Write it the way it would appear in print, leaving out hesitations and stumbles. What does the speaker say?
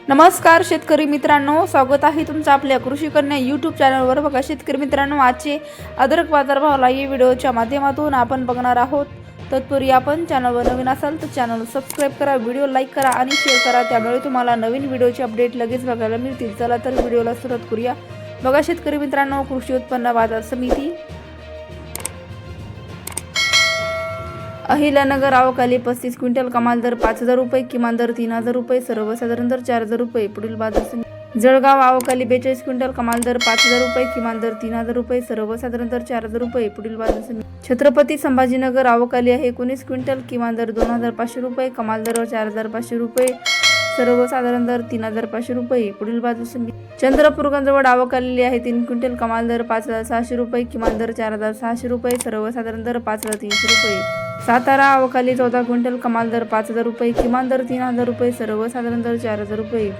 नमस्कार शेतकरी मित्रांनो, स्वागत आहे तुमचं आपल्या कृषी कन्या यूट्यूब चॅनलवर। बघा शेतकरी मित्रांनो, आजचे अद्रक बाजारभाव या व्हिडिओच्या माध्यमातून आपण बघणार आहोत। तत्पूर्वी आपण चॅनलवर नवीन असाल तर चॅनल सबस्क्राइब करा, व्हिडिओ लाईक करा आणि शेअर करा, त्यामुळे तुम्हाला नवीन व्हिडिओचे अपडेट लगेच बघायला मिळतील। चला तर व्हिडिओला सुरुवात करूया। बघा शेतकरी मित्रांनो, कृषी उत्पन्न बाजार समिती अहिल्यानगर आवकाली 35 क्विंटल, कमाल दर 5000 रुपये, किमान दर 3000 रुपये, सर्वसाधारण दर 4000 रुपये। पुढील बाजार समिती जळगाव आवकाली 42 क्विंटल, कमाल दर 5000 रुपये, किमान दर 3000 रुपये, सर्वसाधारण दर 4000 रुपये। पुढील बाजार समिती छत्रपती संभाजीनगर आवकाली आहे 19 क्विंटल, किमान दर 2500 रुपये, कमाल दर 4500 रुपये, सर्वसाधारण दर 3500 रुपये। पुढील बाजार समिती चंद्रपूर गंजवड आवकाली आहे 3 क्विंटल, कमाल दर 5600 रुपये, किमान दर 4600 रुपये, सर्वसाधारण दर 5300 रुपये। सातारा आवकाली 14 क्विंटल, कमाल दर 5000 रुपये, किमान दर 3000 रुपये, सर्वसाधारण दर 4000 रुपये।